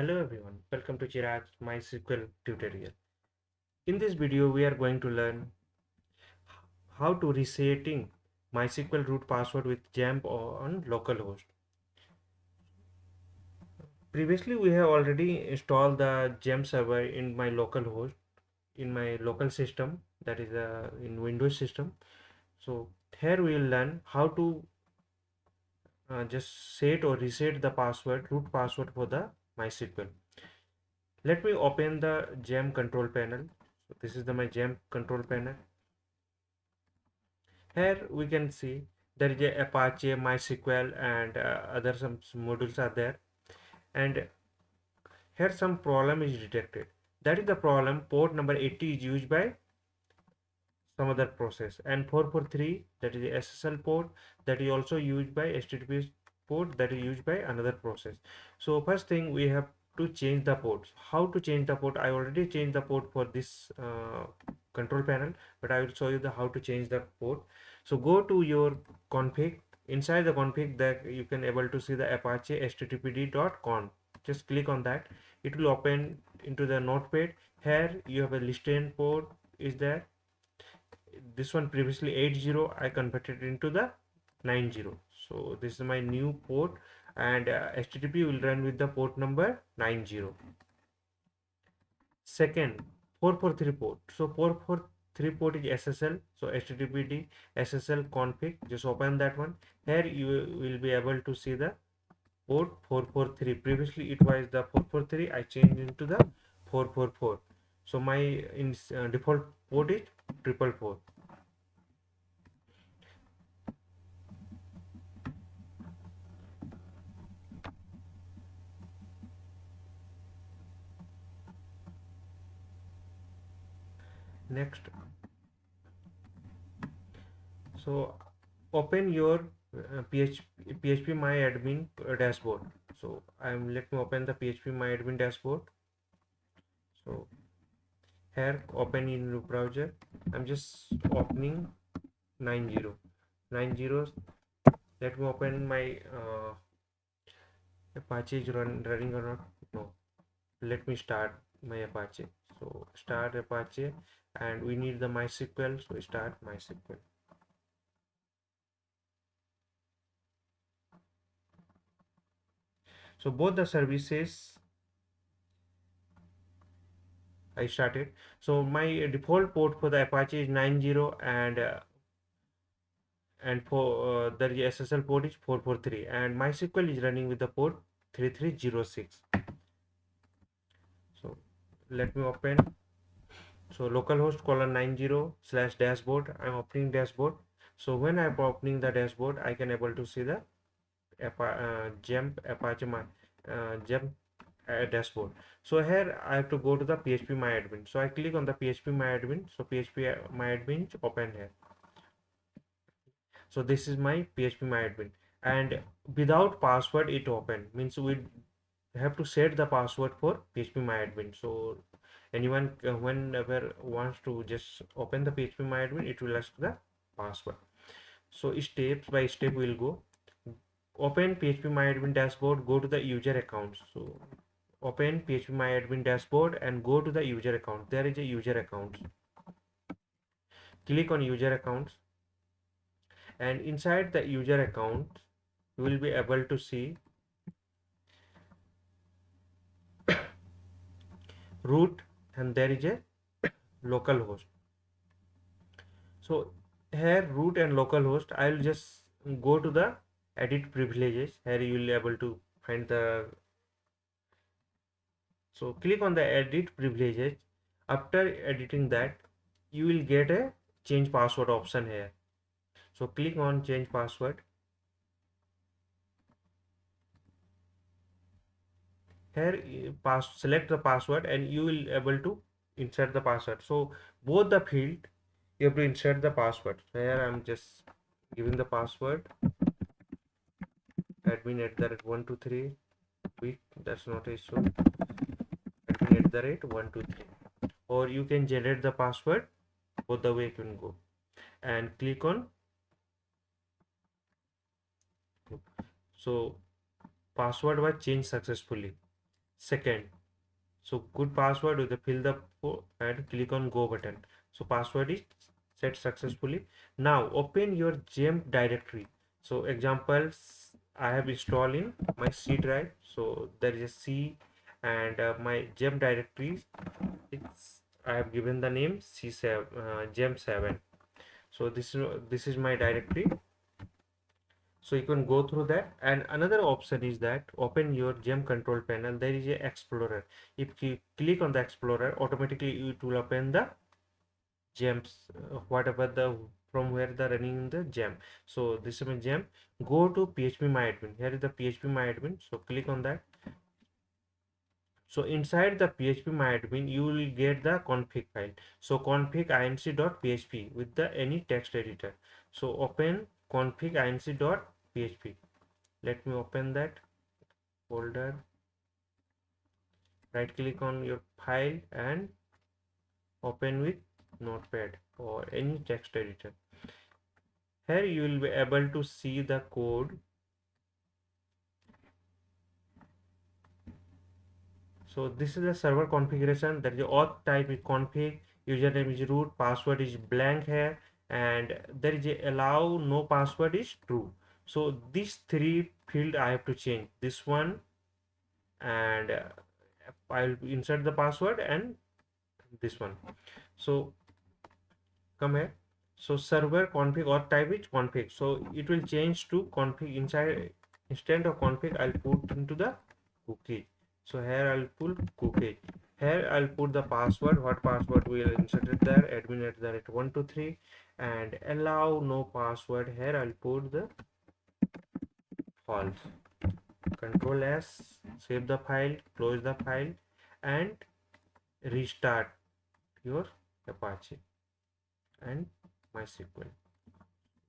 Hello everyone, welcome to Chirags MySQL tutorial. In this video, we are going to learn how to resetting MySQL root password with XAMPP on localhost. Previously, we have already installed the XAMPP server in my localhost, in my local system, that is in Windows system. So here we will learn how to just set or reset the password, root password for the MySQL. Let me open the XAMPP control panel. So this is my XAMPP control panel. Here we can see there is a Apache, MySQL, and other some modules are there. And here some problem is detected. That is the problem. Port number 80 is used by some other process, and 443, that is the SSL port, that is also used by HTTP port, that is used by another process. So first thing, we have to change the ports. How to change the port? I already changed the port for this control panel, but I will show you the how to change the port. So go to your config. Inside the config, that you can able to see the Apache httpd.conf. Just click on that. It will open into the notepad. Here you have a listed port is there. This one previously 80, I converted into the 90. So this is my new port, and HTTP will run with the port number 90. Second, 443 port. So 443 port is SSL. So HTTPD SSL config. Just open that one. Here you will be able to see the port 443. Previously it was the 443. I changed into the 444. So my default port is 444. Next, so open your phpMyadmin dashboard. So let me open the phpMyadmin dashboard. So here, open in your browser. I'm just opening 90. Let me open my Apache is running or not. No, let me start my Apache. So start Apache, and we need the MySQL. So start MySQL. So both the services I started. So my default port for the Apache is 90, and for the SSL port is 443, and MySQL is running with the port 3306. So let me open. So localhost :90/dashboard. I'm opening dashboard. So when I'm opening the dashboard, I can able to see the XAMPP Apache XAMPP dashboard. So here I have to go to the phpMyadmin. So I click on the phpMyadmin. So phpMyadmin is open here. So this is my phpMyadmin, and without password it open, means we have to set the password for phpMyadmin. So anyone whenever wants to just open the phpMyadmin, it will ask the password. So step by step we'll go. Open phpMyadmin dashboard, go to the user accounts. So open phpMyadmin dashboard and go to the user account. There is a user account. Click on user accounts, and inside the user account you will be able to see root, and there is a localhost. So here root and localhost, I will just go to the edit privileges. Here you will be able to find the, so click on the edit privileges. After editing that, you will get a change password option here. So click on change password. Here select the password, and you will able to insert the password. So both the field you have to insert the password. So here I'm just giving the password admin@123. Wait, that's not a issue. admin@123, or you can generate the password. Both the way you can go, and click on. So password was changed successfully. second. So good password with the fill the and click on go button. So password is set successfully. Now open your XAMPP directory. So examples I have installed in my C drive. So there is a C and my XAMPP directory. It's I have given the name C7 XAMPP7. So this is my directory. So you can go through that, and another option is that open your XAMPP control panel. There is a explorer. If you click on the explorer, automatically it will open the XAMPPs, whatever the from where the running the XAMPP. So this is my XAMPP. Go to phpMyadmin. Here is the phpMyadmin. So click on that. So inside the phpMyadmin, you will get the config file. So config.inc.php with the any text editor. So open config.inc.php. Let me open that folder. Right click on your file and open with notepad or any text editor. Here you will be able to see the code. So this is the server configuration. That is the auth type is config, username is root, password is blank here, and there is a allow no password is true. So these three field I have to change. This one, and I'll insert the password, and this one. So come here. So server config auth type is config. So it will change to config. Inside instead of config, I'll put into the cookie. So here I'll put cookie. Here I'll put the password. What password we will insert it there? Admin at the rate 123, and allow no password. Here I'll put the false. Control S, save the file, close the file, and restart your Apache and MySQL.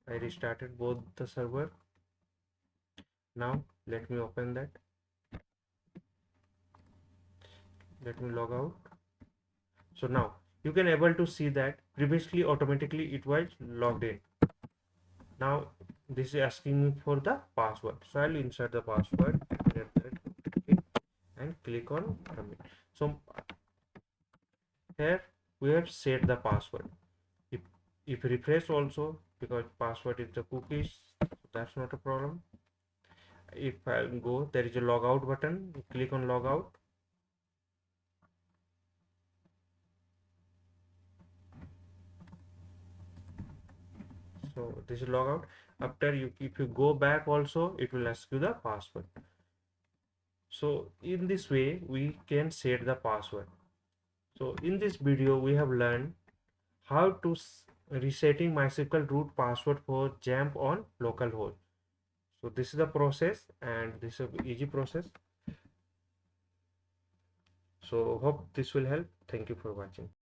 I restarted both the server. Now let me open that. Let me log out. So now you can able to see that previously automatically it was logged in. Now this is asking me for the password. So I'll insert the password and click on commit. So here we have set the password. If refresh also, because password is the cookies, that's not a problem. If I go, there is a logout button. Click on logout. So this is logout. After you, if you go back also, it will ask you the password. So in this way we can set the password. So in this video we have learned how to resetting MySQL root password for XAMPP on localhost. So this is the process, and this is an easy process. So hope this will help. Thank you for watching.